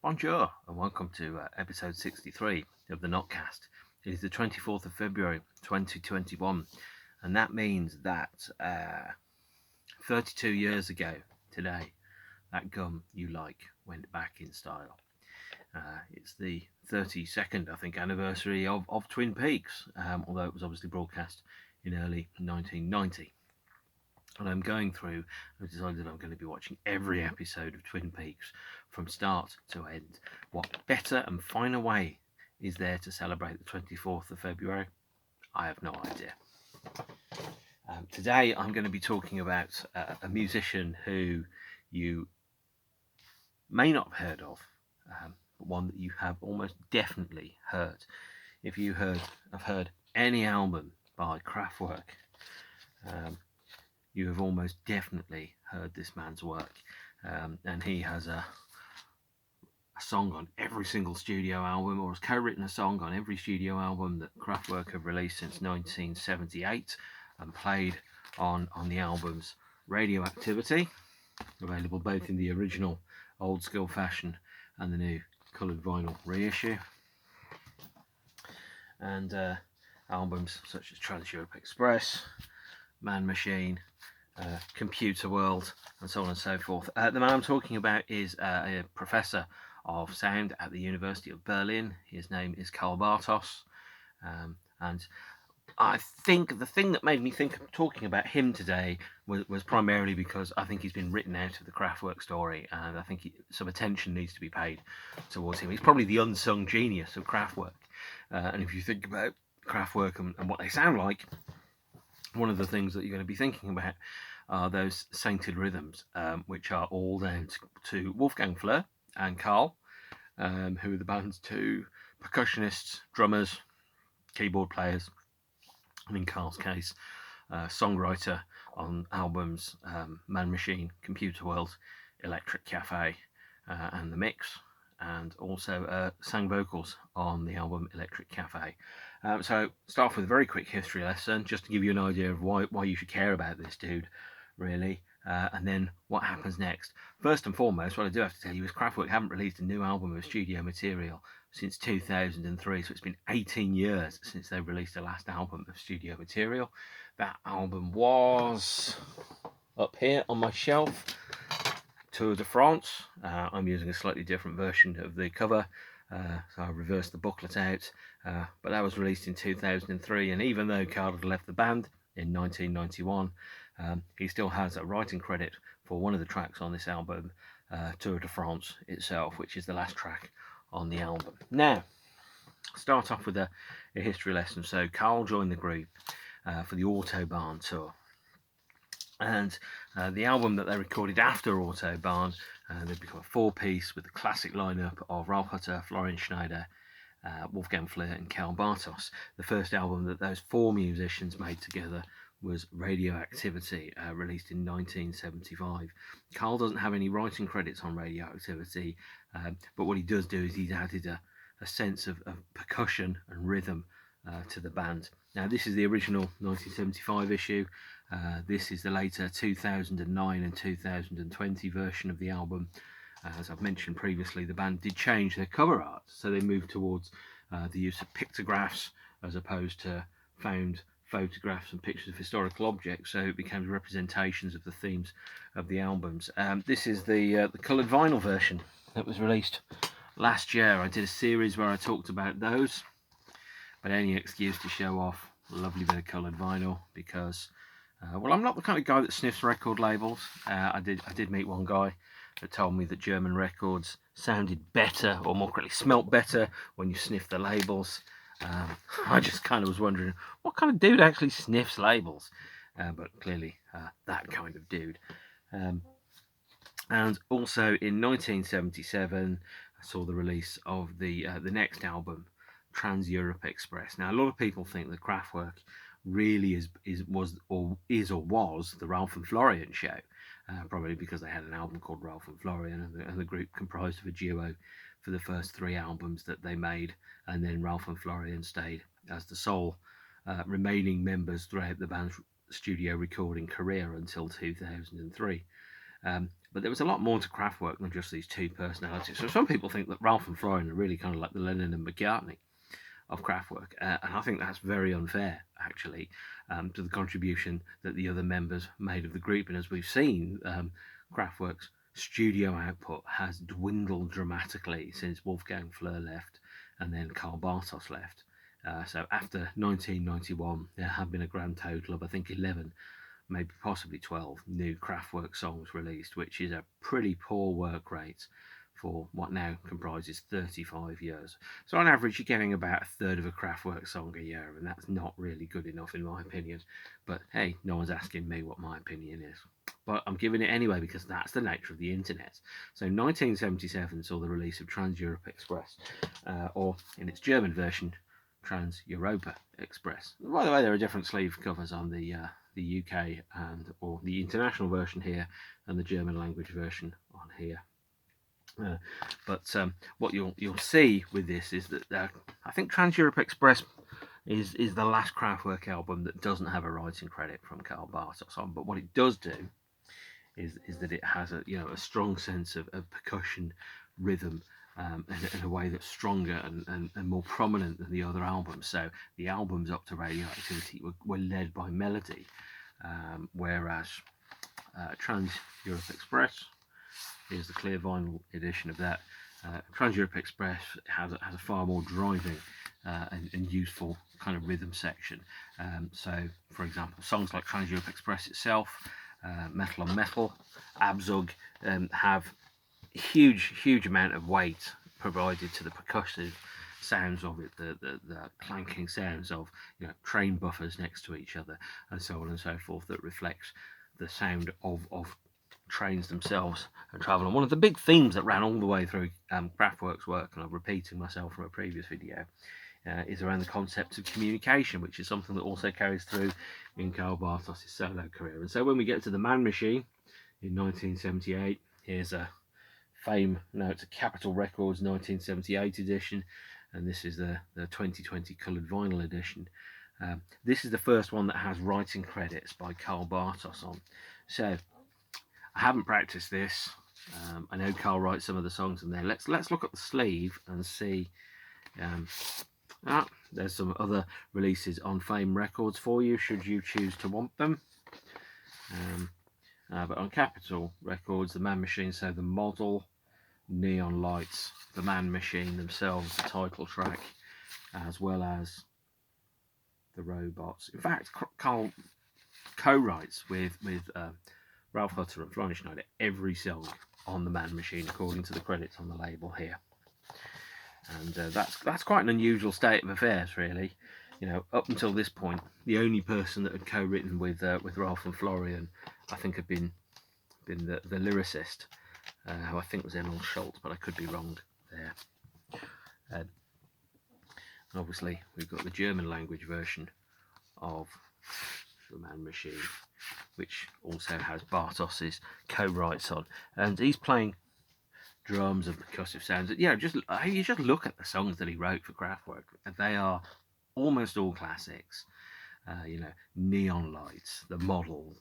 Bonjour and welcome to episode 63 of the Notcast. It is the 24th of February 2021, and that means that 32 years ago today, that gum you like went back in style. It's the 32nd, I think, anniversary of Twin Peaks, although it was obviously broadcast in early 1990. And I'm going through, I've decided I'm going to be watching every episode of Twin Peaks from start to end. What better and finer way is there to celebrate the 24th of February? I have no idea. Today I'm going to be talking about a musician who you may not have heard of, but one that you have almost definitely heard. If you have heard any album by Kraftwerk, you have almost definitely heard this man's work, and he has a song on every single studio album, or has co-written a song on every studio album that Kraftwerk have released since 1978, and played on the albums Radioactivity, available both in the original old school fashion and the new coloured vinyl reissue, and albums such as Trans-Europe Express, Man Machine, ComputerWorld, and so on and so forth. The man I'm talking about is a professor of sound at the University of Berlin. His name is Karl Bartos, and I think the thing that made me think of talking about him today was primarily because I think he's been written out of the Kraftwerk story, and I think some attention needs to be paid towards him. He's probably the unsung genius of Kraftwerk, and if you think about Kraftwerk and what they sound like, one of the things that you're going to be thinking about are those sainted rhythms, which are all down to Wolfgang Flur and Karl, who are the band's two percussionists, drummers, keyboard players, and in Karl's case, songwriter on albums Man Machine, ComputerWorld, Electric Cafe, and The Mix, and also sang vocals on the album Electric Cafe. So start off with a very quick history lesson, just to give you an idea of why you should care about this dude, really, and then what happens next. First and foremost, what I do have to tell you is Kraftwerk haven't released a new album of studio material since 2003, so it's been 18 years since they released the last album of studio material. That album was up here on my shelf, Tour de France. I'm using a slightly different version of the cover, so I reversed the booklet out, but that was released in 2003, and even though Karl had left the band in 1991, he still has a writing credit for one of the tracks on this album, Tour de France itself, which is the last track on the album. Now, start off with a history lesson. So Karl joined the group for the Autobahn tour, and the album that they recorded after Autobahn, they became a four-piece with the classic lineup of Ralf Hutter, Florian Schneider, Wolfgang Flur and Karl Bartos. The first album that those four musicians made together was Radioactivity, released in 1975. Karl doesn't have any writing credits on Radioactivity, but what he does do is he's added a sense of percussion and rhythm to the band. Now, this is the original 1975 issue. This is the later 2009 and 2020 version of the album. As I've mentioned previously, the band did change their cover art, so they moved towards the use of pictographs as opposed to found photographs and pictures of historical objects, so it became representations of the themes of the albums. This is the coloured vinyl version that was released last year. I did a series where I talked about those, but any excuse to show off a lovely bit of coloured vinyl, because well, I'm not the kind of guy that sniffs record labels. I did meet one guy that told me that German records sounded better, or more correctly smelt better, when you sniff the labels. I just kind of was wondering what kind of dude actually sniffs labels, but clearly that kind of dude. And also in 1977, I saw the release of the next album, Trans-Europe Express. Now, a lot of people think that Kraftwerk really was the Ralph and Florian show, probably because they had an album called Ralph and Florian, and the group comprised of a duo for the first three albums that they made, and then Ralph and Florian stayed as the sole remaining members throughout the band's studio recording career until 2003. But there was a lot more to Kraftwerk than just these two personalities. So some people think that Ralph and Florian are really kind of like the Lennon and McCartney of Kraftwerk, and I think that's very unfair, actually, to the contribution that the other members made of the group. And as we've seen, Kraftwerk's studio output has dwindled dramatically since Wolfgang Flur left and then Karl Bartos left. So after 1991, there have been a grand total of, I think, 11, maybe possibly 12 new Kraftwerk songs released, which is a pretty poor work rate for what now comprises 35 years. So on average, you're getting about a third of a Kraftwerk song a year, and that's not really good enough in my opinion. But hey, no one's asking me what my opinion is. But I'm giving it anyway because that's the nature of the internet. So 1977 saw the release of Trans-Europe Express, or in its German version, Trans-Europa Express. By the way, there are different sleeve covers on the UK or the international version here, and the German language version on here. But what you'll see with this is that I think Trans-Europe Express is the last Kraftwerk album that doesn't have a writing credit from Karl Bartos on. But what it does do is that it has a strong sense of percussion, rhythm, in a way that's stronger and more prominent than the other albums. So the albums up to Radioactivity were led by melody, whereas Trans-Europe Express, here's the clear vinyl edition of that. Trans-Europe Express has a far more driving and useful kind of rhythm section. So, for example, songs like Trans-Europe Express itself, Metal on Metal, Abzug, have huge amount of weight provided to the percussive sounds of it, the clanking sounds of train buffers next to each other, and so on and so forth, that reflects the sound of trains themselves and travel. And one of the big themes that ran all the way through Kraftwerk's work, and I'm repeating myself from a previous video, is around the concept of communication, which is something that also carries through in Karl Bartos' solo career. And so when we get to the Man Machine in 1978, here's a Fame, no, it's a Capitol Records 1978 edition, and this is the 2020 coloured vinyl edition. This is the first one that has writing credits by Karl Bartos on. So I haven't practiced this. I know Karl writes some of the songs in there. Let's look at the sleeve and see. There's some other releases on Fame Records for you, should you choose to want them. But on Capitol Records, the Man Machine, so the model, Neon Lights, the Man Machine themselves, the title track, as well as the robots. In fact, Karl co-writes with Ralph Hutter and Florian Schneider every song on the Man Machine, according to the credits on the label here. And that's quite an unusual state of affairs, really. Up until this point, the only person that had co-written with Ralph and Florian, I think, had been the lyricist, who I think was Emil Schultz, but I could be wrong there. And obviously, we've got the German language version of the Man Machine, which also has Bartos's co-writes on, and he's playing drums and percussive sounds. You just look at the songs that he wrote for Kraftwerk, and they are almost all classics. Neon Lights, The Model,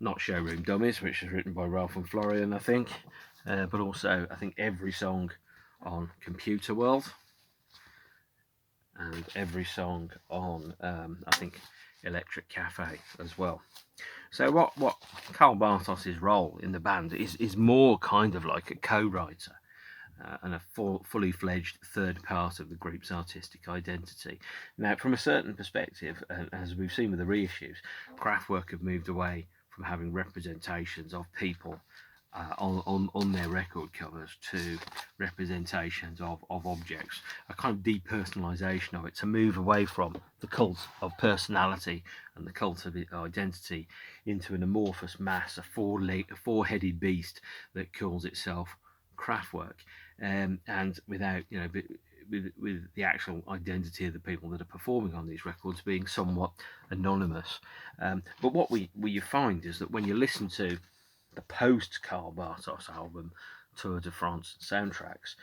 not Showroom Dummies, which is written by Ralph and Florian, I think, but also I think every song on ComputerWorld, and every song on I think Electric Cafe as well. So what Karl Bartos' role in the band is more kind of like a co-writer and a fully fledged third part of the group's artistic identity. Now, from a certain perspective, as we've seen with the reissues, Kraftwerk have moved away from having representations of people on their record covers to representations of objects, a kind of depersonalization of it, to move away from the cult of personality and the cult of identity into an amorphous mass, a four-headed beast that calls itself Kraftwerk, and without with the actual identity of the people that are performing on these records being somewhat anonymous. But what you find is that when you listen to the post-Karl Bartos album Tour de France soundtracks,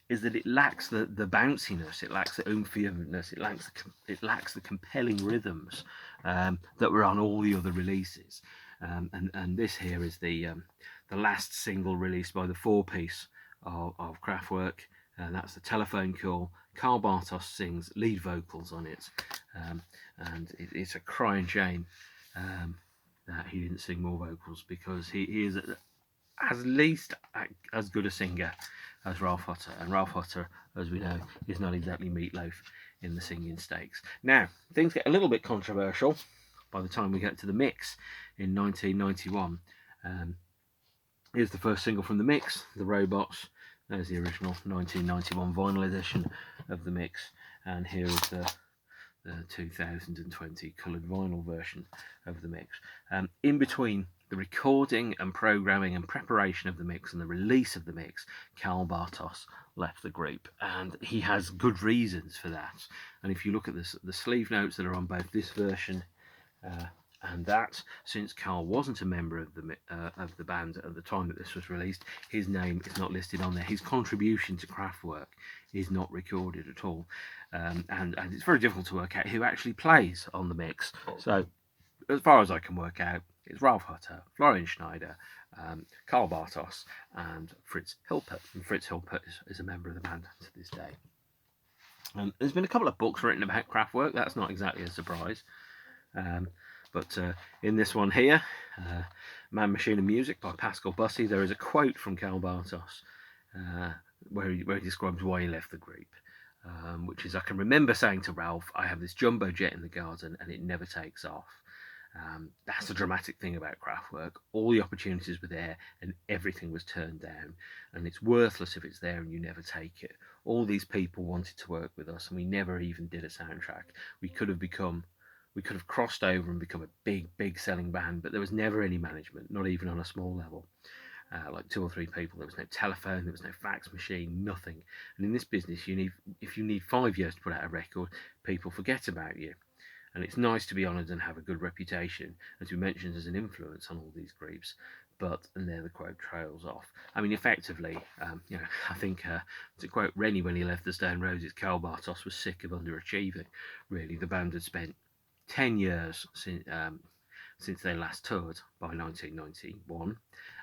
is that it lacks the bounciness, it lacks the oomphiness, it lacks the compelling rhythms that were on all the other releases. And this here is the last single released by the four-piece of Kraftwerk, and that's the Telephone Call. Karl Bartos sings lead vocals on it, and it's a crying shame that he didn't sing more vocals, because he is at least as good a singer as Ralph Hutter, and Ralph Hutter, as we know, is not exactly meatloaf in the singing stakes. Now, things get a little bit controversial by the time we get to the mix in 1991. Here's the first single from the mix, The Robots. There's the original 1991 vinyl edition of the mix, and here is the 2020 coloured vinyl version of the mix. In between the recording and programming and preparation of the mix and the release of the mix, Karl Bartos left the group, and he has good reasons for that. And if you look at the sleeve notes that are on both this version and that, since Karl wasn't a member of the band at the time that this was released, his name is not listed on there. His contribution to Kraftwerk is not recorded at all, and it's very difficult to work out who actually plays on the mix. So, as far as I can work out, it's Ralph Hutter, Florian Schneider, Karl Bartos, and Fritz Hilpert. And Fritz Hilpert is a member of the band to this day. There's been a couple of books written about Kraftwerk. That's not exactly a surprise. But in this one here, Man, Machine and Music by Pascal Bussy, there is a quote from Karl Bartos where he describes why he left the group, which is, "I can remember saying to Ralph, I have this jumbo jet in the garden and it never takes off." That's the dramatic thing about Kraftwerk. All the opportunities were there and everything was turned down, and it's worthless if it's there and you never take it. All these people wanted to work with us and we never even did a soundtrack. We could have crossed over and become a big selling band, but there was never any management, not even on a small level. Like 2 or 3 people. There was no telephone, there was no fax machine, nothing. And in this business, if you need 5 years to put out a record, people forget about you. And it's nice to be honoured and have a good reputation, as we mentioned, as an influence on all these groups. And there the quote trails off. I mean, effectively, I think to quote Rennie when he left the Stone Roses, Karl Bartos was sick of underachieving. Really, the band had spent 10 years since they last toured by 1991,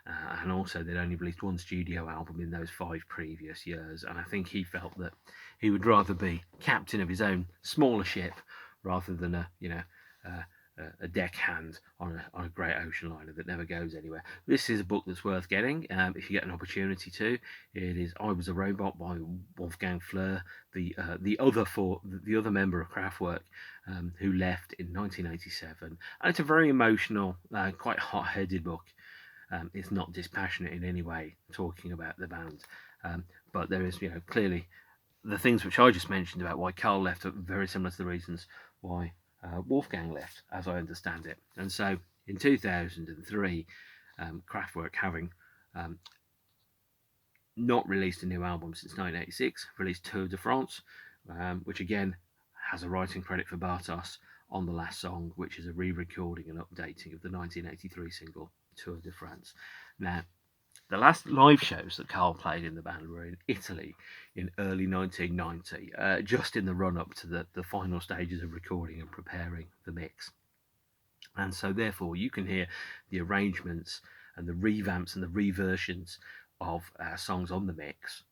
and also they'd only released 1 studio album in those 5 previous years, and I think he felt that he would rather be captain of his own smaller ship rather than a deckhand on a great ocean liner that never goes anywhere. This is a book that's worth getting if you get an opportunity to. It is I Was a Robot by Wolfgang Flur, the other member of Kraftwerk, who left in 1987. And it's a very emotional, quite hot-headed book. It's not dispassionate in any way, talking about the band, but there is, clearly the things which I just mentioned about why Karl left are very similar to the reasons why Wolfgang left, as I understand it. And so in 2003, Kraftwerk, having not released a new album since 1986, released Tour de France, which again has a writing credit for Bartos on the last song, which is a re-recording and updating of the 1983 single Tour de France. Now, the last live shows that Karl played in the band were in Italy in early 1990, just in the run-up to the final stages of recording and preparing the mix. And so therefore you can hear the arrangements and the revamps and the reversions of songs on the mix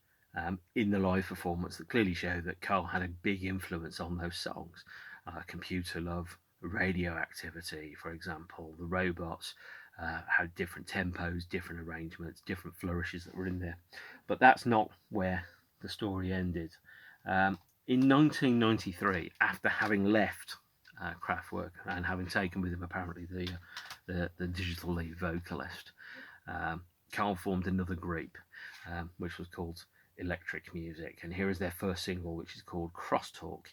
in the live performance that clearly show that Karl had a big influence on those songs. Computer Love, Radioactivity, for example, The Robots, had different tempos, different arrangements, different flourishes that were in there. But that's not where the story ended. In 1993, after having left Kraftwerk and having taken with him apparently the digital lead vocalist, Karl formed another group, which was called Electric Music. And here is their first single, which is called Crosstalk.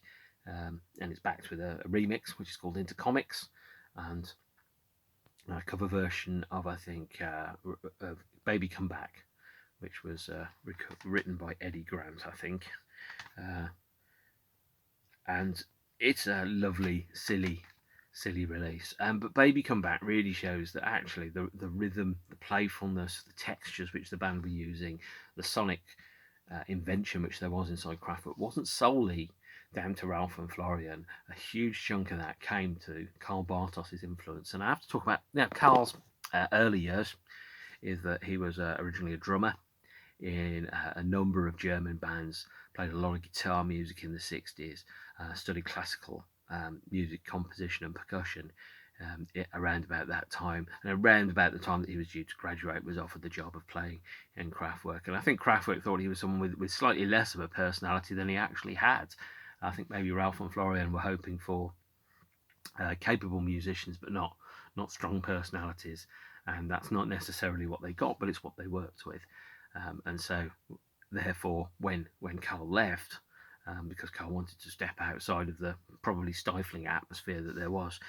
And it's backed with a remix, which is called Intercomics, and a cover version of, I think, of Baby Come Back, which was written by Eddie Grant, I think. And it's a lovely, silly release. But Baby Come Back really shows that actually the rhythm, the playfulness, the textures which the band were using, the sonic invention which there was inside Kraftwerk wasn't solely down to Ralph and Florian, a huge chunk of that came to Karl Bartos' influence. And I have to talk about Karl's early years, is that he was originally a drummer in a number of German bands, played a lot of guitar music in the 60s, studied classical music composition and percussion around about that time. And around about the time that he was due to graduate, was offered the job of playing in Kraftwerk. And I think Kraftwerk thought he was someone with slightly less of a personality than he actually had. I think maybe Ralph and Florian were hoping for capable musicians, but not strong personalities. And that's not necessarily what they got, but it's what they worked with. And so, therefore, when Karl left, because Karl wanted to step outside of the probably stifling atmosphere that there was,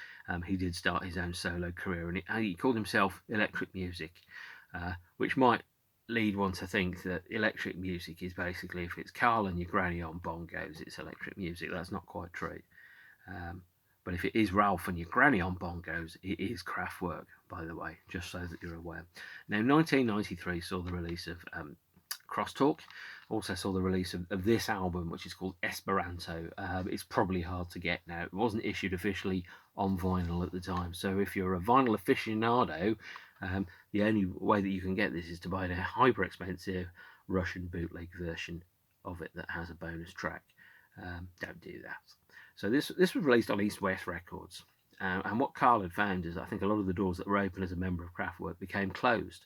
he did start his own solo career, and he called himself Electric Music, which might lead one to think that electric music is basically, if it's Karl and your granny on bongos, it's electric music. That's not quite true. But if it is Ralph and your granny on bongos, it is Kraftwerk, by the way, just so that you're aware. Now, 1993 saw the release of Crosstalk, also saw the release of this album, which is called Esperanto. It's probably hard to get now. It wasn't issued officially on vinyl at the time, so if you're a vinyl aficionado, the only way that you can get this is to buy a hyper expensive Russian bootleg version of it that has a bonus track. Don't do that. So this was released on East West Records, and what Karl had found is, I think, a lot of the doors that were open as a member of Kraftwerk became closed.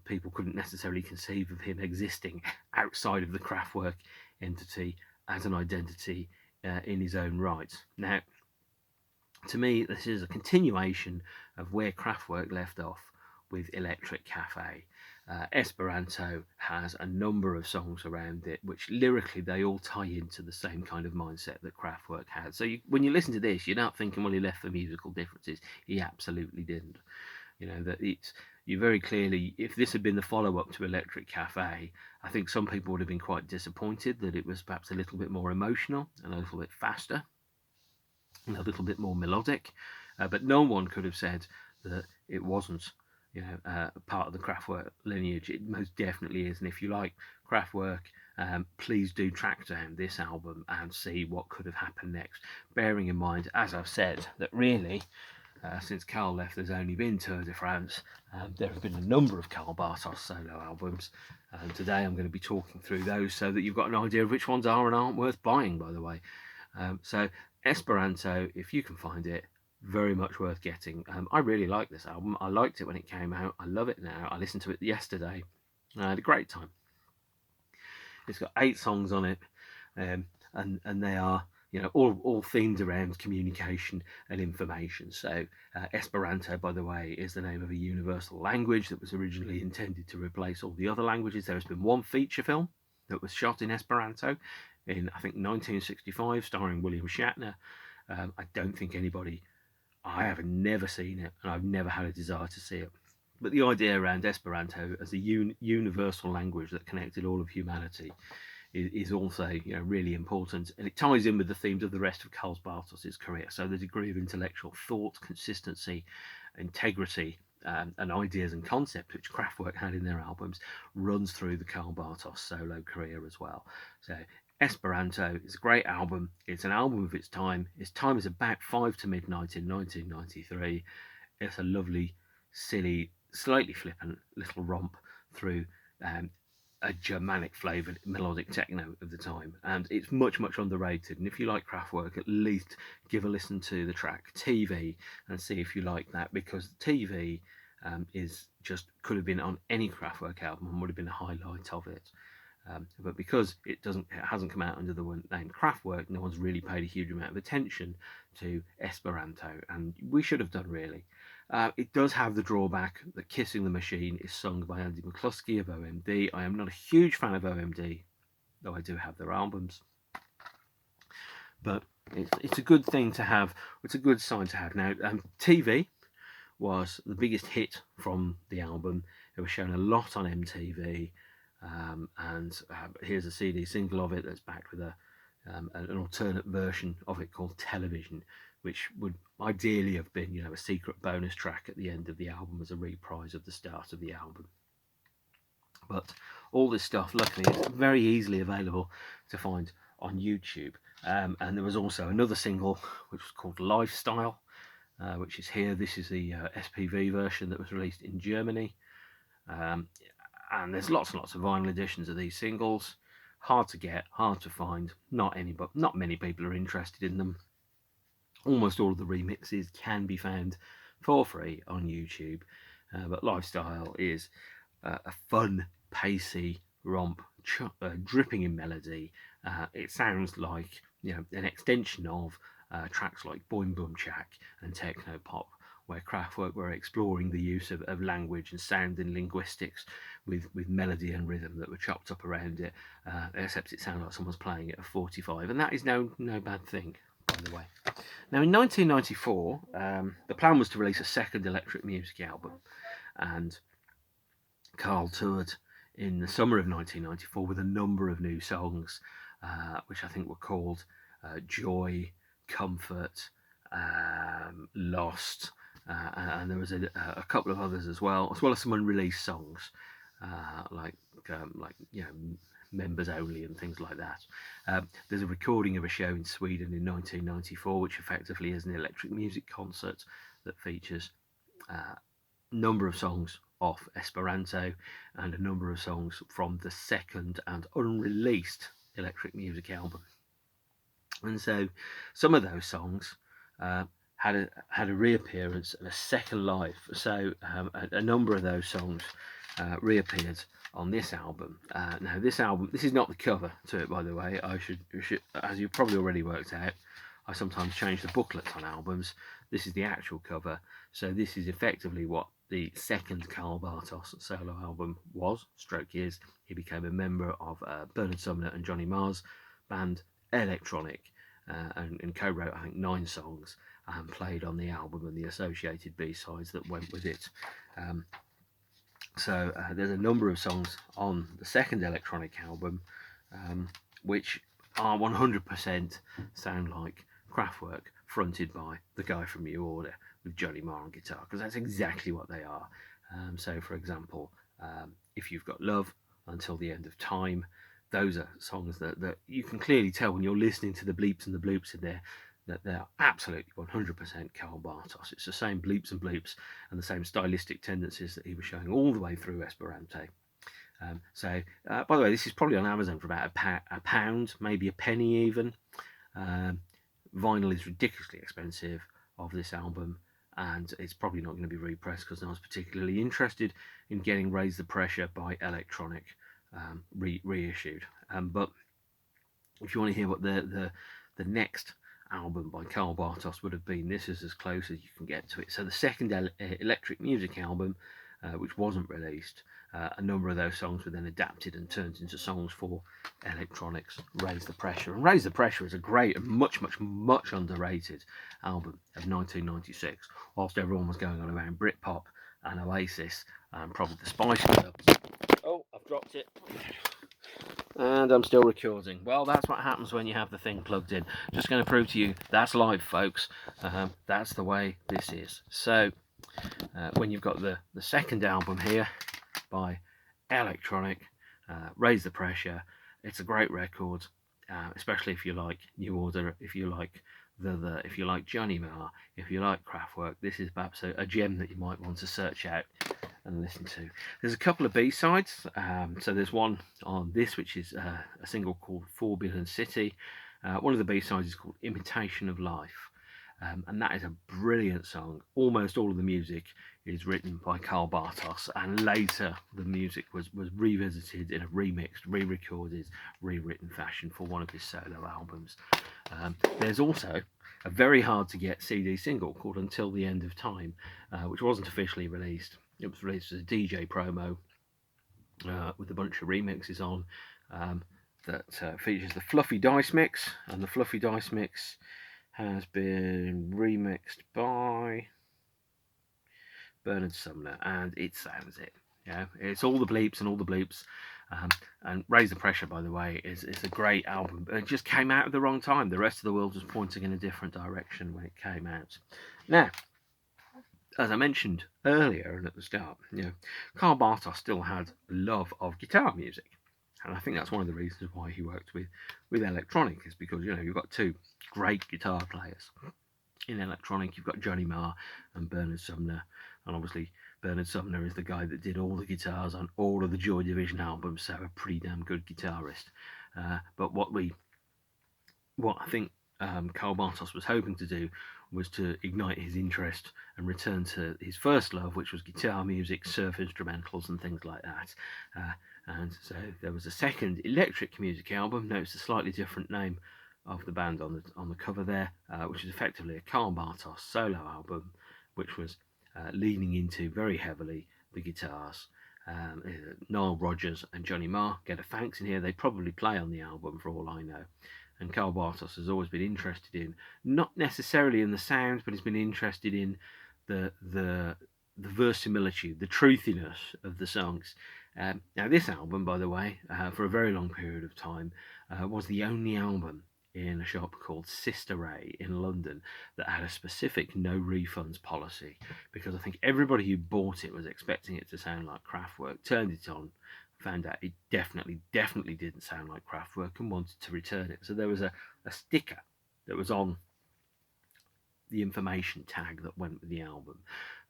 People couldn't necessarily conceive of him existing outside of the Kraftwerk entity as an identity in his own right. Now, to me, this is a continuation of where Kraftwerk left off with Electric Cafe. Esperanto has a number of songs around it, which lyrically they all tie into the same kind of mindset that Kraftwerk had. So when you listen to this, you're not thinking, well, he left for musical differences. He absolutely didn't. You know, that you very clearly, if this had been the follow-up to Electric Cafe, I think some people would have been quite disappointed that it was perhaps a little bit more emotional and a little bit faster and a little bit more melodic. But no one could have said that it wasn't, part of the Kraftwerk lineage. It most definitely is. And if you like Kraftwerk, please do track down this album and see what could have happened next. Bearing in mind, as I've said, that really, since Karl left, there's only been Tour de France. There have been a number of Karl Bartos solo albums. Today I'm going to be talking through those so that you've got an idea of which ones are and aren't worth buying, by the way. So Esperanto, if you can find it, very much worth getting. I really like this album. I liked it when it came out. I love it now. I listened to it yesterday. I had a great time. It's got 8 songs on it, and they are, all themed around communication and information. So Esperanto, by the way, is the name of a universal language that was originally intended to replace all the other languages. There has been one feature film that was shot in Esperanto in, I think, 1965, starring William Shatner. I don't think I have never seen it, and I've never had a desire to see it. But the idea around Esperanto as a universal language that connected all of humanity is also, really important, and it ties in with the themes of the rest of Karl Bartos' career. So the degree of intellectual thought, consistency, integrity, and ideas and concepts which Kraftwerk had in their albums runs through the Karl Bartos solo career as well. So Esperanto is a great album. It's an album of its time. Its time is about 5 to midnight in 1993. It's a lovely, silly, slightly flippant little romp through a Germanic flavoured melodic techno of the time, and it's much underrated. And if you like Kraftwerk, at least give a listen to the track TV and see if you like that, because TV is just could have been on any Kraftwerk album and would have been a highlight of it. But because it hasn't come out under the name Kraftwerk, no one's really paid a huge amount of attention to Esperanto, and we should have done, really. It does have the drawback that Kissing the Machine is sung by Andy McCluskey of OMD. I am not a huge fan of OMD, though I do have their albums. But it's a good thing to have. It's a good sign to have. Now, TV was the biggest hit from the album. It was shown a lot on MTV. And here's a CD single of it that's backed with an alternate version of it called Television, which would ideally have been, a secret bonus track at the end of the album as a reprise of the start of the album. But all this stuff, luckily, is very easily available to find on YouTube. And there was also another single which was called Lifestyle, which is here. This is the SPV version that was released in Germany. And there's lots and lots of vinyl editions of these singles. Hard to get, hard to find. Not many people are interested in them. Almost all of the remixes can be found for free on YouTube. But Lifestyle is a fun, pacey romp, dripping in melody. It sounds like an extension of tracks like Boim Boom Chak and Techno Pop, where Kraftwerk were exploring the use of language and sound and linguistics with melody and rhythm that were chopped up around it, except it sounded like someone's playing it at 45, and that is no bad thing, by the way. Now, in 1994, the plan was to release a second Elektric music album, and Karl toured in the summer of 1994 with a number of new songs, which I think were called Joy, Comfort, Lost, and there was a couple of others as well as some unreleased songs, like members only and things like that. There's a recording of a show in Sweden in 1994, which effectively is an Elektric music concert that features a number of songs off Esperanto and a number of songs from the second and unreleased Elektric music album. And so some of those songs had a reappearance and a second life. So a number of those songs reappeared on this album. Now this is not the cover to it, by the way. I should, as you've probably already worked out, I sometimes change the booklets on albums. This is the actual cover. So this is effectively what the second Karl Bartos solo album was, stroke is. He became a member of Bernard Sumner and Johnny Marr's band Elektric, and co-wrote, I think, 9 songs and played on the album and the associated B-sides that went with it. So there's a number of songs on the second Elektric album which are 100% sound like Kraftwerk, fronted by the guy from New Order with Johnny Marr on guitar, because that's exactly what they are. So, for example, If You've Got Love, Until the End of Time, those are songs that you can clearly tell when you're listening to the bleeps and the bloops in there that they're absolutely 100% Karl Bartos. It's the same bleeps and bloops and the same stylistic tendencies that he was showing all the way through Esperanto. So, by the way, this is probably on Amazon for about a pound, maybe a penny even. Vinyl is ridiculously expensive of this album, and it's probably not going to be repressed because no one's particularly interested in getting Raise the Pressure by Elektric reissued. But if you want to hear what the next album by Karl Bartos would have been, this is as close as you can get to it. So the second Elektric music album, which wasn't released, a number of those songs were then adapted and turned into songs for Elektric's Raise the Pressure. And Raise the Pressure is a great and much underrated album of 1996, whilst everyone was going on around Britpop and Oasis and probably the Spice Girls. Oh, I've dropped it. And I'm still recording. Well, that's what happens when you have the thing plugged in. Just going to prove to you that's live, folks. That's the way this is. So, when you've got the second album here by Elektric, Raise the Pressure, it's a great record, especially if you like New Order, if you like if you like Johnny Marr, if you like Kraftwerk. This is perhaps a gem that you might want to search out and listen to. There's a couple of B-sides. So there's one on this, which is a single called Forbidden City. One of the B-sides is called Imitation of Life. And that is a brilliant song. Almost all of the music is written by Karl Bartos, and later the music was revisited in a remixed, re-recorded, rewritten fashion for one of his solo albums. There's also a very hard to get CD single called Until the End of Time, which wasn't officially released. It was released as a DJ promo with a bunch of remixes on that features the Fluffy Dice Mix, and the Fluffy Dice Mix has been remixed by Bernard Sumner, and it sounds it. Yeah, it's all the bleeps and all the bloops. And Raise the Pressure, by the way, is a great album, but it just came out at the wrong time. The rest of the world was pointing in a different direction when it came out. Now, as I mentioned earlier and at the start, Karl Bartos still had a love of guitar music. And I think that's one of the reasons why he worked with Electronic, is because, you know, you've got two great guitar players. In Electronic, you've got Johnny Marr and Bernard Sumner, and obviously Bernard Sumner is the guy that did all the guitars on all of the Joy Division albums, so a pretty damn good guitarist. But what I think Karl Bartos was hoping to do was to ignite his interest and return to his first love, which was guitar music, surf instrumentals, and things like that. And so there was a second Elektric music album. Notice a slightly different name of the band on the cover there, which is effectively a Karl Bartos solo album, which was leaning into very heavily the guitars. Nile Rodgers and Johnny Marr get a thanks in here. They probably play on the album for all I know. And Karl Bartos has always been interested in, not necessarily in the sounds, but he's been interested in the verisimilitude, the truthiness of the songs. Now, this album, by the way, for a very long period of time, was the only album in a shop called Sister Ray in London that had a specific no refunds policy, because I think everybody who bought it was expecting it to sound like Kraftwerk, turned it on, found out it definitely didn't sound like Kraftwerk, and wanted to return it. So there was a sticker that was on the information tag that went with the album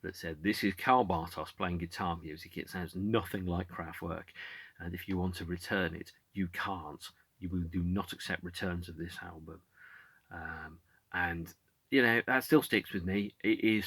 that said, "This is Karl Bartos playing guitar music. It sounds nothing like Kraftwerk, and if you want to return it, you can't. You do not accept returns of this album." And you know, that still sticks with me. It is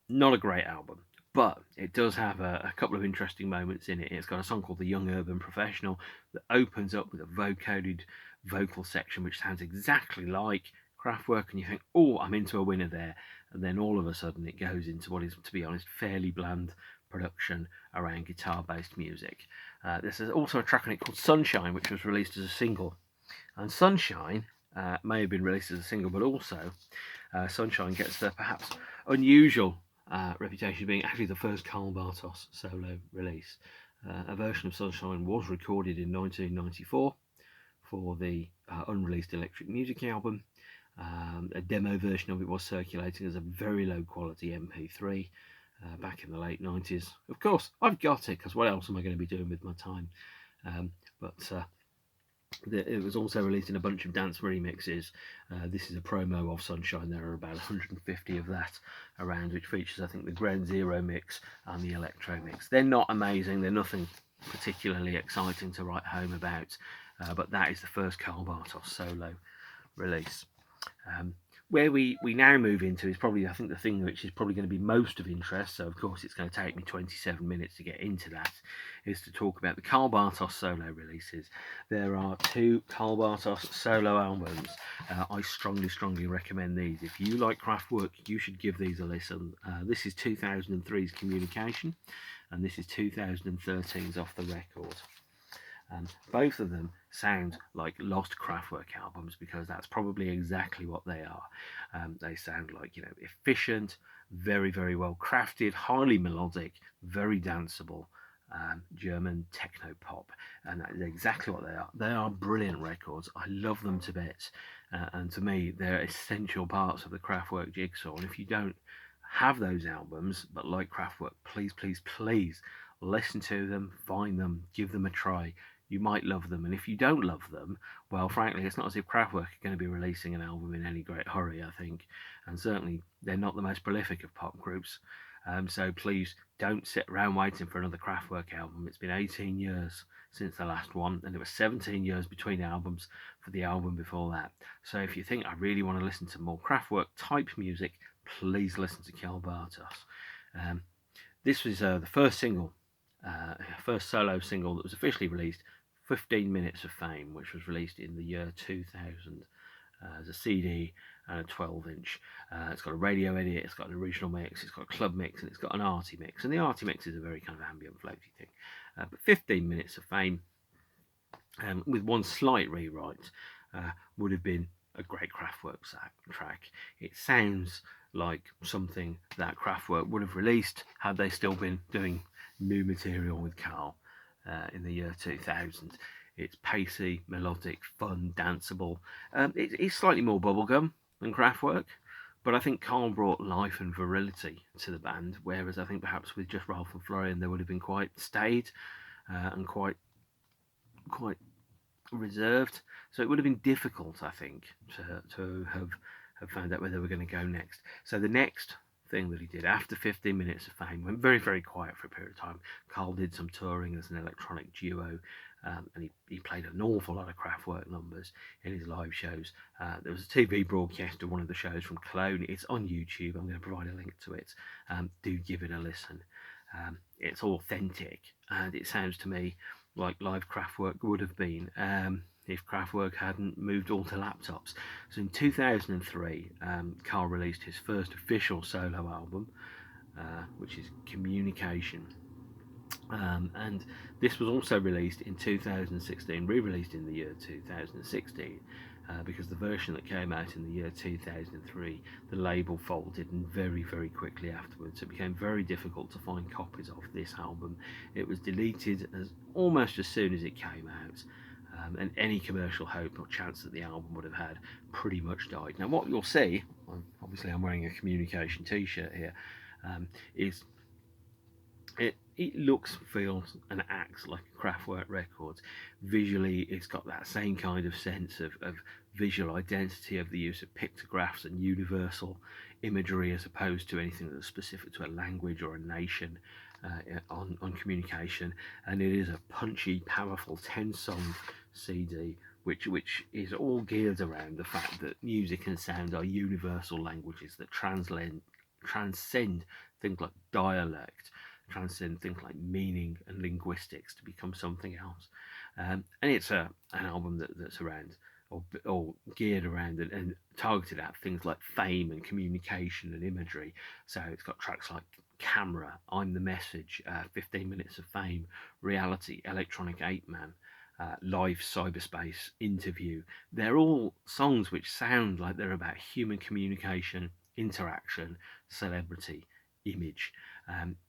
not a great album, but it does have a couple of interesting moments in it. It's got a song called "The Young Urban Professional" that opens up with a vocoded vocal section which sounds exactly like Kraftwerk, and you think, "Oh, I'm into a winner there." And then all of a sudden it goes into what is, to be honest, fairly bland production around guitar-based music. There's also a track on it called "Sunshine," which was released as a single. And "Sunshine" may have been released as a single, but also "Sunshine" gets the perhaps unusual reputation of being actually the first Karl Bartos solo release. A version of "Sunshine" was recorded in 1994 for the unreleased Elektric music album. A demo version of it was circulating as a very low quality MP3 back in the late 90s. Of course, I've got it, because what else am I going to be doing with my time? It was also released in a bunch of dance remixes. This is a promo of "Sunshine." There are about 150 of that around, which features, I think, the Ground Zero mix and the Electro mix. They're not amazing. They're nothing particularly exciting to write home about, but that is the first Karl Bartos solo release. Where we now move into is probably, I think, the thing which is probably going to be most of interest, so of course it's going to take me 27 minutes to get into that, is to talk about the Karl Bartos solo releases. There are two Karl Bartos solo albums. I strongly recommend these. If you like Kraftwerk, you should give these a listen. This is 2003's Communication, and this is 2013's Off the Record. Both of them sound like lost Kraftwerk albums, because that's probably exactly what they are. They sound like, you know, efficient, very well crafted, highly melodic, very danceable German techno pop, and that is exactly what they are. They are brilliant records. I love them to bits, and to me they're essential parts of the Kraftwerk jigsaw. And if you don't have those albums but like Kraftwerk, please listen to them, find them, give them a try. You might love them, and if you don't love them, well, frankly, it's not as if Kraftwerk are going to be releasing an album in any great hurry, I think, and certainly they're not the most prolific of pop groups. So please don't sit around waiting for another Kraftwerk album. It's been 18 years since the last one, and it was 17 years between albums for the album before that. So if you think I really want to listen to more Kraftwerk type music, please listen to Karl Bartos. This was the first single, first solo single that was officially released, 15 Minutes of Fame, which was released in the year 2000 as a CD and a 12-inch. It's got a radio edit, it's got an original mix, it's got a club mix, and it's got an arty mix. And the arty mix is a very kind of ambient, floaty thing. But 15 Minutes of Fame, with one slight rewrite, would have been a great Kraftwerk track. It sounds like something that Kraftwerk would have released had they still been doing new material with Karl in the year 2000. It's pacey, melodic, fun, danceable. It's slightly more bubblegum than Kraftwerk, but I think Karl brought life and virility to the band, whereas I think perhaps with just Ralph and Florian they would have been quite staid and quite quite reserved, so it would have been difficult, I think, to have found out where they were going to go next. So the next thing that he did after 15 minutes of fame, went very, very quiet for a period of time. Karl did some touring as an electronic duo, and he played an awful lot of Kraftwerk numbers in his live shows. There was a TV broadcast of one of the shows from Cologne. It's on YouTube. I'm going to provide a link to it. Do give it a listen. It's authentic, and it sounds to me like live Kraftwerk would have been if Kraftwerk hadn't moved all to laptops. So in 2003, Karl released his first official solo album, which is Communication. And this was also released in 2016, re-released in the year 2016, because the version that came out in the year 2003, the label folded, and very, very quickly afterwards it became very difficult to find copies of this album. It was deleted almost as soon as it came out, and any commercial hope or chance that the album would have had pretty much died. Now what you'll see, obviously I'm wearing a Communication t-shirt here, is it looks, feels and acts like a Kraftwerk record. Visually it's got that same kind of sense of visual identity, of the use of pictographs and universal imagery as opposed to anything that's specific to a language or a nation on Communication. And it is a punchy, powerful 10-song CD which is all geared around the fact that music and sound are universal languages that transcend things like dialect, transcend things like meaning and linguistics to become something else. And it's an album that's around or geared around and targeted at things like fame and communication and imagery. So it's got tracks like Camera, I'm the Message, 15 Minutes of Fame, Reality, Electronic Ape Man, Live, Cyberspace, Interview. They're all songs which sound like they're about human communication, interaction, celebrity, image.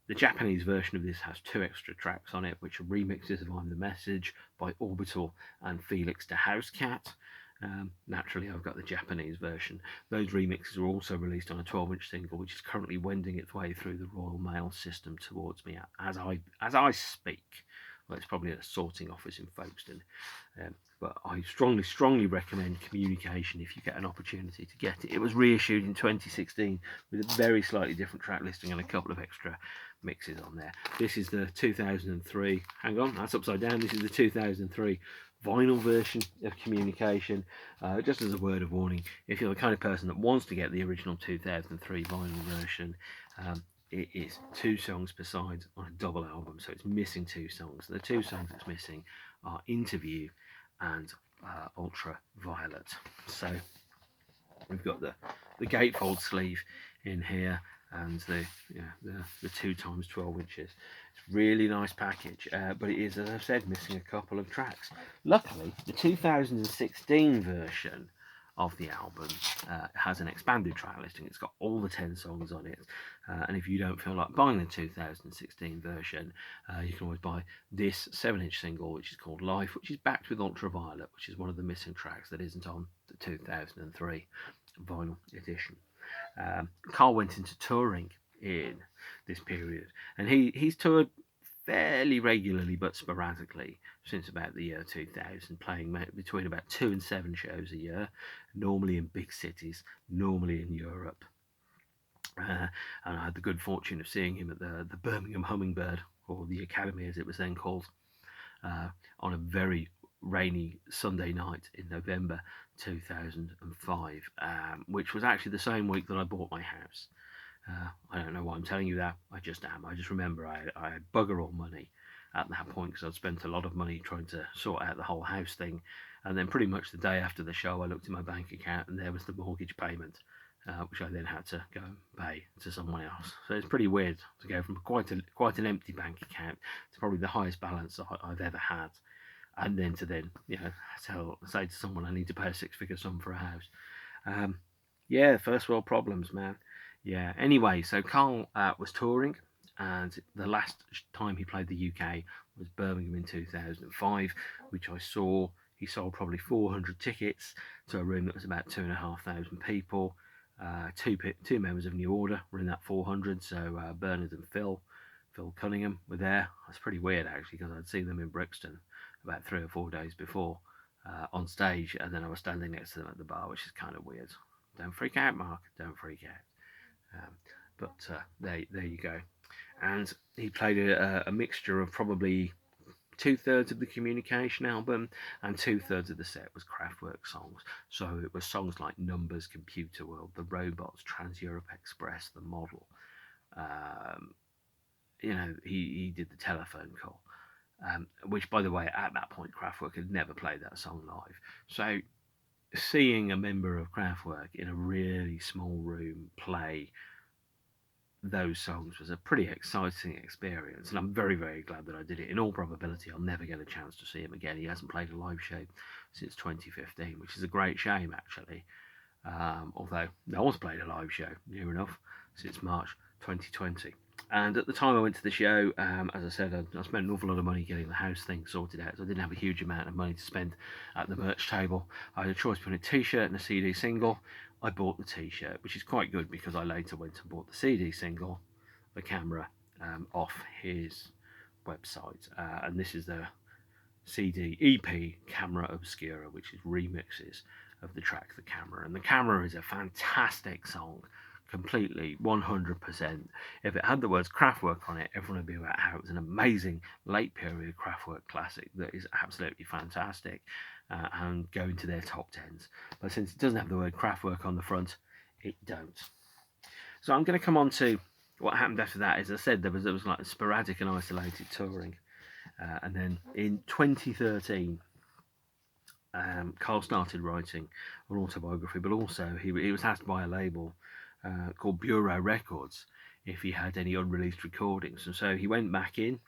The Japanese version of this has 2 extra tracks on it, which are remixes of I'm the Message by Orbital and Felix the Housecat. Naturally, I've got the Japanese version. Those remixes are also released on a 12-inch single, which is currently wending its way through the Royal Mail system towards me as I speak. Well, it's probably at a sorting office in Folkestone. But I strongly recommend Communication if you get an opportunity to get it. It was reissued in 2016 with a very slightly different track listing and a couple of extra mixes on there. This is the 2003, hang on, that's upside down. This is the 2003 vinyl version of Communication. Just as a word of warning, if you're the kind of person that wants to get the original 2003 vinyl version, it is 2 songs per side on a double album, so it's missing 2 songs. The 2 songs it's missing are Interview and Ultraviolet. So we've got the gatefold sleeve in here and the 2 times 12 inches. It's a really nice package, but it is, as I've said, missing a couple of tracks. Luckily, the 2016 version of the album has an expanded track listing. It's got all the 10 songs on it, and if you don't feel like buying the 2016 version, you can always buy this 7-inch single, which is called Life, which is backed with Ultraviolet, which is one of the missing tracks that isn't on the 2003 vinyl edition. Karl went into touring in this period, and he's toured fairly regularly but sporadically since about the year 2000, playing between about 2 and 7 shows a year, normally in big cities, normally in Europe. And I had the good fortune of seeing him at the Birmingham Hummingbird, or the Academy as it was then called, on a very rainy Sunday night in November 2005, which was actually the same week that I bought my house. I don't know why I'm telling you that, I just am. I just remember I had bugger all money at that point because I'd spent a lot of money trying to sort out the whole house thing, and then pretty much the day after the show I looked in my bank account and there was the mortgage payment, which I then had to go and pay to someone else. So it's pretty weird to go from quite an empty bank account to probably the highest balance I've ever had, and then say to someone I need to pay a 6-figure sum for a house. Yeah, first world problems, man. Yeah, anyway, so Karl was touring, and the last time he played the UK was Birmingham in 2005, which I saw. He sold probably 400 tickets to a room that was about 2,500 people. Two members of New Order were in that 400, so Bernard and Phil Phil Cunningham were there. That's pretty weird actually, because I'd seen them in Brixton about 3 or 4 days before on stage, and then I was standing next to them at the bar, which is kind of weird. Don't freak out, Mark. Don't freak out. But there you go. And he played a mixture of probably 2/3 of the Communication album, and 2/3 of the set was Kraftwerk songs. So it was songs like Numbers, ComputerWorld, The Robots, Trans-Europe Express, The Model. He did the Telephone Call, which, by the way, at that point, Kraftwerk had never played that song live. So seeing a member of Kraftwerk in a really small room play those songs was a pretty exciting experience, and I'm very, very glad that I did it. In all probability, I'll never get a chance to see him again. He hasn't played a live show since 2015, which is a great shame, actually. Although no one's played a live show, near enough, since March 2020. And at the time I went to the show, as I said, I spent an awful lot of money getting the house thing sorted out, so I didn't have a huge amount of money to spend at the merch table. I had a choice between a t-shirt and a CD single. I bought the t-shirt, which is quite good because I later went and bought the CD single, the camera, off his website. And this is the CD EP Camera Obscura, which is remixes of the track The Camera. And The Camera is a fantastic song, completely 100%. If it had the words Kraftwerk on it, everyone would be about how it was an amazing late period Kraftwerk classic that is absolutely fantastic, and go into their top 10s. But since it doesn't have the word Kraftwerk on the front, it don't. So I'm going to come on to what happened after that. As I said, there was like sporadic and isolated touring, and then in 2013 Karl started writing an autobiography, but also he was asked by a label called Bureau Records if he had any unreleased recordings, and so he went back in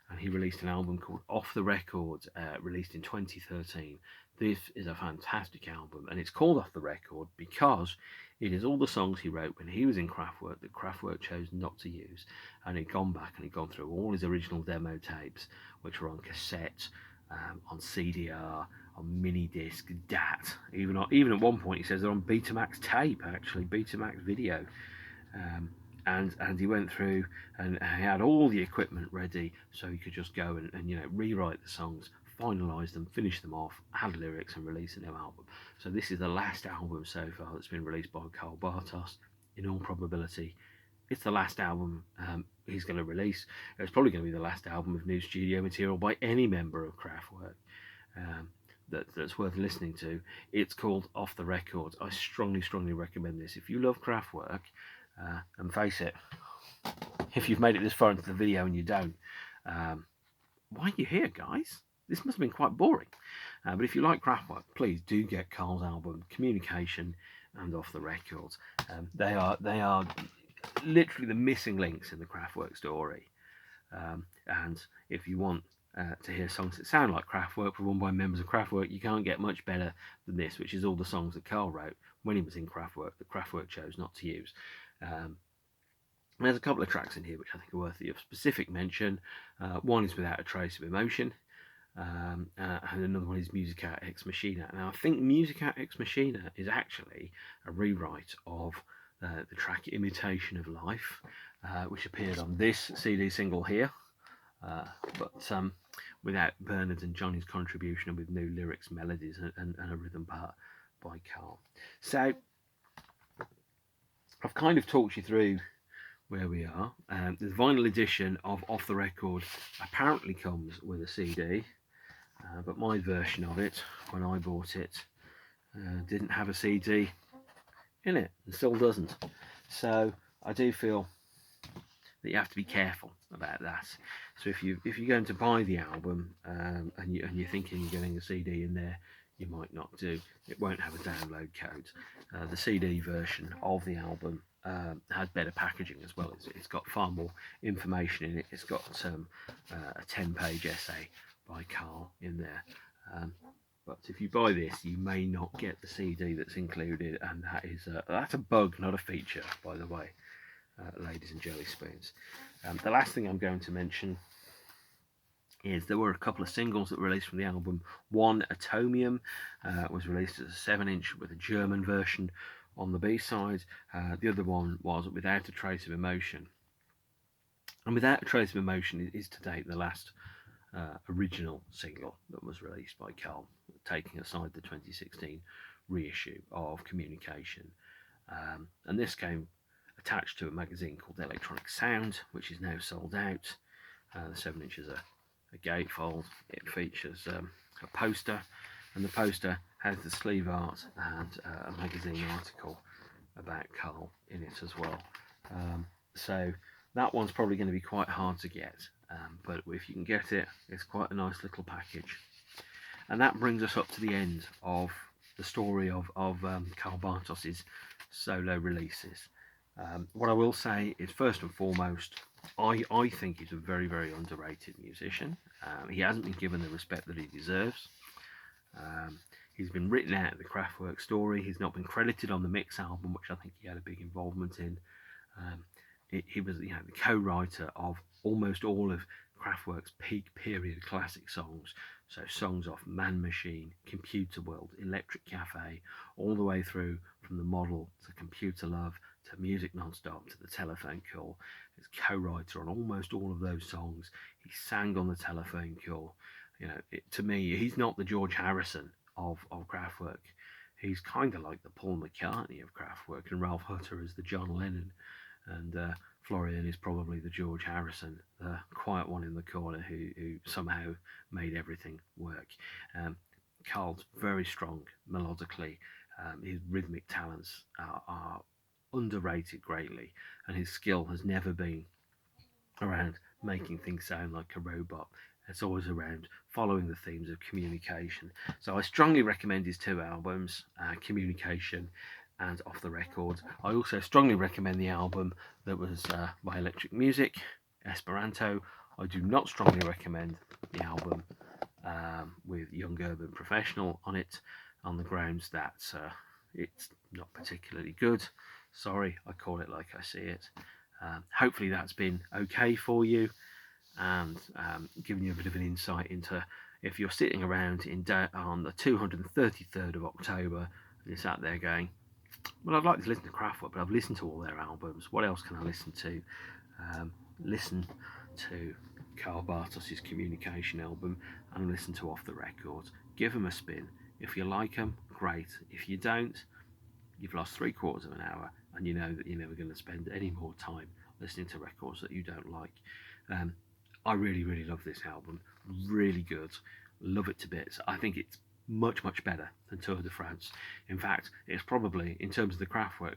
and he released an album called Off the Record, released in 2013. This is a fantastic album, and it's called Off the Record because it is all the songs he wrote when he was in Kraftwerk that Kraftwerk chose not to use, and he'd gone back and he'd gone through all his original demo tapes, which were on cassette, on CDR, on mini disc, DAT. Even at one point he says they're on Betamax tape, actually, Betamax video. And he went through and he had all the equipment ready, so he could just go and rewrite the songs, finalise them, finish them off, add lyrics, and release a new album. So this is the last album so far that's been released by Karl Bartos. In all probability, it's the last album he's going to release. It's probably going to be the last album of new studio material by any member of Kraftwerk that's worth listening to. It's called Off the Record. I strongly recommend this. If you love Kraftwerk, and face it, if you've made it this far into the video and you don't, why are you here, guys? This must have been quite boring. But if you like Kraftwerk, please do get Karl's album Communication and Off the Record. They are literally the missing links in the Kraftwerk story. And if you want to hear songs that sound like Kraftwerk performed by members of Kraftwerk, you can't get much better than this, which is all the songs that Karl wrote when he was in Kraftwerk that Kraftwerk chose not to use. There's a couple of tracks in here which I think are worthy of specific mention. One is Without a Trace of Emotion, and another one is Musica Ex Machina. Now, I think Musica Ex Machina is actually a rewrite of the track Imitation of Life, which appeared on this CD single here, but without Bernard and Johnny's contribution and with new lyrics, melodies, and a rhythm part by Karl. So I've kind of talked you through where we are. The vinyl edition of Off the Record apparently comes with a CD, but my version of it, when I bought it, didn't have a CD in it, and still doesn't. So I do feel that you have to be careful about that. So if you're going to buy the album and you're thinking you're getting a CD in there, you might not do. It won't have a download code. The CD version of the album has better packaging as well. It's got far more information in it. It's got a 10-page essay by Karl in there. But if you buy this, you may not get the CD that's included, and that's a bug, not a feature, by the way, ladies and jelly spoons. The last thing I'm going to mention is there were a couple of singles that were released from the album. One, Atomium, was released as a 7-inch with a German version on the B-side. The other one was Without a Trace of Emotion, And Without a Trace of Emotion is to date the last original single that was released by Karl, taking aside the 2016 reissue of Communication. And this came attached to a magazine called Electronic Sound, which is now sold out. The 7-inch is a gatefold. It features a poster, and the poster has the sleeve art and a magazine article about Karl in it as well. So that one's probably going to be quite hard to get, but if you can get it, it's quite a nice little package. And that brings us up to the end of the story of Karl Bartos's solo releases. What I will say is, first and foremost, I think he's a very, very underrated musician. He hasn't been given the respect that he deserves. He's been written out of the Kraftwerk story. He's not been credited on the Mix album, which I think he had a big involvement in. He was, the co-writer of almost all of Kraftwerk's peak period classic songs. So songs off Man Machine, ComputerWorld, Electric Cafe, all the way through from The Model to Computer Love to Music Non-Stop to The Telephone Call. He's co-writer on almost all of those songs. He sang on The Telephone Call. To me, he's not the George Harrison of Kraftwerk. He's kind of like the Paul McCartney of Kraftwerk, and Ralph Hutter is the John Lennon, and Florian is probably the George Harrison, the quiet one in the corner who somehow made everything work. Karl's very strong melodically. His rhythmic talents are underrated greatly, and his skill has never been around making things sound like a robot. It's always around following the themes of communication. So I strongly recommend his 2 albums, Communication and Off the Record. I also strongly recommend the album that was by Electric Music, Esperanto. I do not strongly recommend the album with Young Urban Professional on it, on the grounds that it's not particularly good. Sorry, I call it like I see it. Hopefully that's been okay for you, and giving you a bit of an insight into, if you're sitting around on the 233rd of October and you're sat there going, well, I'd like to listen to Kraftwerk, but I've listened to all their albums. What else can I listen to? Listen to Karl Bartos' Communication album and listen to Off the Record. Give them a spin. If you like them, great. If you don't, you've lost 3/4 of an hour, and you know that you're never going to spend any more time listening to records that you don't like. I really, really love this album. Really good. Love it to bits. I think it's much, much better than Tour de France. In fact, it's probably, in terms of the Kraftwerk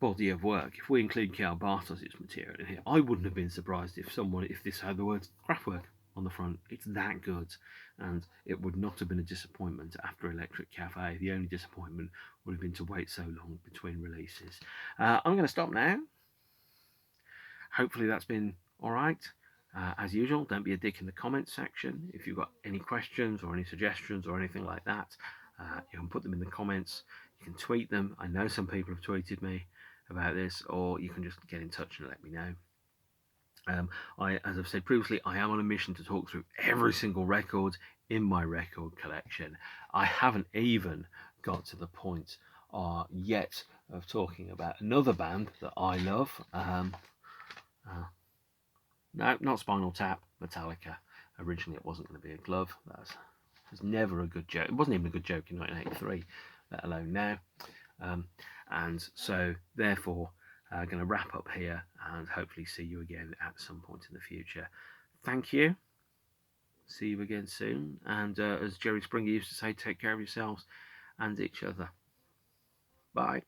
body of work, if we include Karl Bartos' material in here, I wouldn't have been surprised if this had the words Kraftwerk on the front. It's that good, and it would not have been a disappointment after Electric Cafe. The only disappointment would have been to wait so long between releases. I'm going to stop now. Hopefully that's been all right. As usual, don't be a dick in the comments section. If you've got any questions or any suggestions or anything like that, you can put them in the comments. You can tweet them. I know some people have tweeted me about this, or you can just get in touch and let me know. As I've said previously, I am on a mission to talk through every single record in my record collection. I haven't even got to the point yet of talking about another band that I love. No, not Spinal Tap, Metallica. Originally it wasn't going to be a glove. That was never a good joke. It wasn't even a good joke in 1983, let alone now. And so therefore going to wrap up here and hopefully see you again at some point in the future. Thank you. See you again soon. And as Jerry Springer used to say, take care of yourselves and each other. Bye.